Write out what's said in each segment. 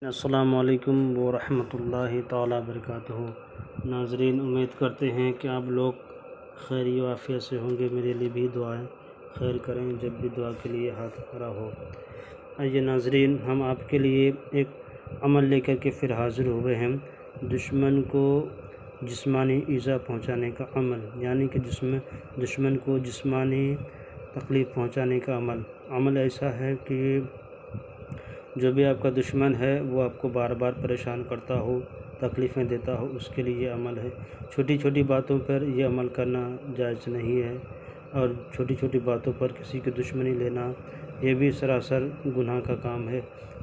अस्सलामु अलैकुम वरहमतुल्लाहि ताला बरकातुहू। नाज़रीन, उम्मीद करते हैं कि आप लोग खैर व आफ़ियत से होंगे। मेरे लिए भी दुआएं खैर करें जब भी दुआ के लिए हाथ खड़ा हो। आइए नाज़रीन, हम आपके लिए एक अमल लेकर के फिर हाज़िर हुए हैं। दुश्मन को जिस्मानी ईज़ा पहुंचाने का अमल, यानी कि दुश्मन को जिस्मानी तकलीफ़ पहुंचाने का अमल ऐसा है कि जो भी आपका दुश्मन है वो आपको बार बार परेशान करता हो, तकलीफ़ें देता हो, उसके लिए ये अमल है। छोटी छोटी बातों पर ये अमल करना जायज़ नहीं है, और छोटी छोटी बातों पर किसी की दुश्मनी लेना ये भी सरासर गुनाह का काम है।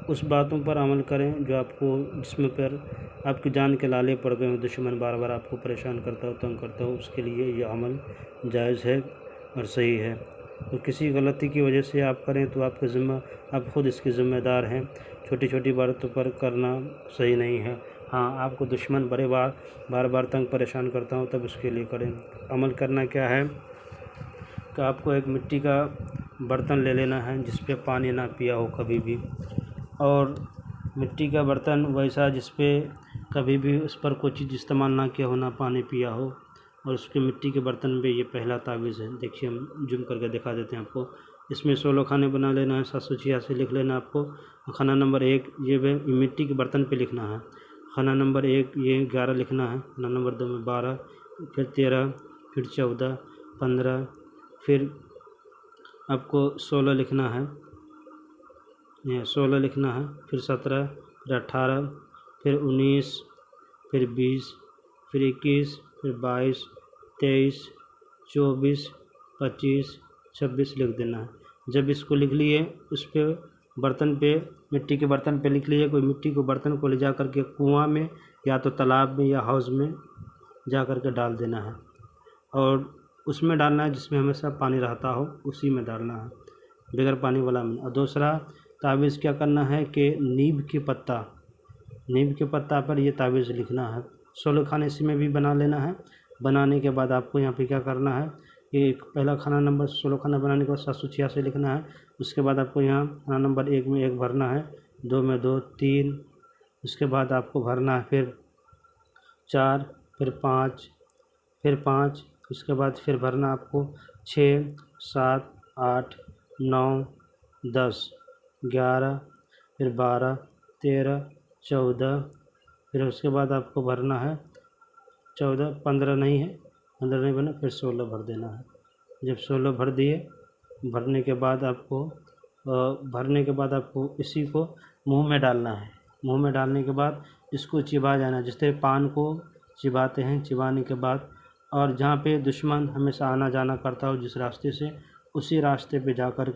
उस बातों पर अमल करें जो आपको जिस्म पर आपकी जान के लाले पड़ गए हो, दुश्मन बार बार आपको परेशान करता हो, तंग करता हो, उसके लिए ये अमल जायज़ है और सही है। तो किसी गलती की वजह से आप करें तो आप ख़ुद इसके ज़िम्मेदार हैं। छोटी छोटी बातों पर करना सही नहीं है। हाँ, आपको दुश्मन बार बार तंग परेशान करता हो तब उसके लिए करें। अमल करना क्या है कि आपको एक मिट्टी का बर्तन ले लेना है जिस पे पानी ना पिया हो कभी भी, और मिट्टी का बर्तन वैसा जिस पे कभी भी उस पर कोई चीज़ इस्तेमाल ना किया हो, ना पानी पिया हो, और उसके मिट्टी के बर्तन पे ये पहला तावीज़ है। देखिए, हम जूम करके दिखा देते हैं आपको। इसमें 16 खाने बना लेना है, 786 लिख लेना आपको। खाना नंबर 1 ये मिट्टी के बर्तन पे लिखना है। खाना नंबर 1 ये 11 लिखना है। खाना नंबर 2 में 12, फिर 13, फिर 14, 15, फिर आपको 16 लिखना है, ये 16 लिखना है, फिर 17, फिर 18, फिर 19, फिर 20, फिर 21, फिर 22, 23, 24, 25, 26 लिख देना है। जब इसको लिख लिए, उस पे बर्तन पे, मिट्टी के बर्तन पे लिख लिए। कोई मिट्टी को बर्तन को ले जा कर के कुआँ में या तो तालाब में या हौज़ में जा कर के डाल देना है, और उसमें डालना है जिसमें हमेशा पानी रहता हो, उसी में डालना है, बगैर पानी वाला में। और दूसरा तावीज़ क्या करना है कि नीम के पत्ता पर ये तावीज़ लिखना है। 16 खाने इसी में भी बना लेना है। बनाने के बाद आपको यहाँ पे क्या करना है, एक पहला खाना नंबर 16 खाना बनाने के बाद 786 लिखना है। उसके बाद आपको यहाँ खाना नंबर 1 में 1 भरना है, 2 में 2, 3, उसके बाद आपको भरना है फिर 4, फिर 5, फिर 5, उसके बाद फिर भरना आपको 6, 7, 8, 9, 10, 11, फिर 12, 13, 14, फिर उसके बाद आपको भरना है 14, 15 नहीं है, 15 नहीं बना, फिर 16 भर देना है। जब 16 भर दिए, भरने के बाद आपको इसी को मुंह में डालना है। मुंह में डालने के बाद इसको चिबा जाना, जिस तरह पान को चिबाते हैं। चिबाने के बाद, और जहाँ पे दुश्मन हमेशा आना जाना करता हो जिस रास्ते से, उसी रास्ते पे जा कर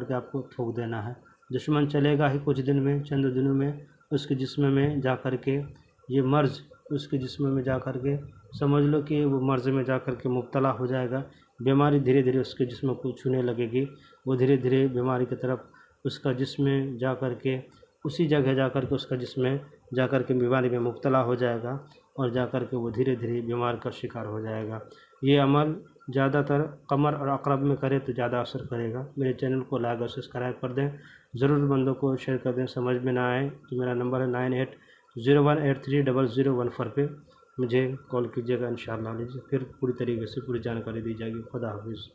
के आपको थूक देना है। दुश्मन चलेगा ही कुछ दिन में, चंद दिनों में उसके जिस्म में जा कर के ये मर्ज़, उसके जिस्म में जा कर के समझ लो कि वो मर्ज़ में जा कर के मुब्तला हो जाएगा। बीमारी धीरे धीरे उसके जिस्म को छूने लगेगी। वो धीरे धीरे बीमारी की तरफ उसका जिस्म जा कर के, उसी जगह जा कर के उसका जिस्म जा कर के बीमारी में मुब्तला हो जाएगा, और जा कर के वो धीरे धीरे बीमार का शिकार हो जाएगा। ये अमल ज़्यादातर कमर और अक़रब में करें तो ज़्यादा असर करेगा। मेरे चैनल को लाइक और सब्सक्राइब कर दें, ज़रूरतमंदों को शेयर कर दें। समझ में ना आए तो मेरा नंबर है 9801830014 पे मुझे कॉल कीजिएगा। इंशाअल्लाह फिर पूरी तरीके से पूरी जानकारी दी जाएगी। खुदा हाफिज़।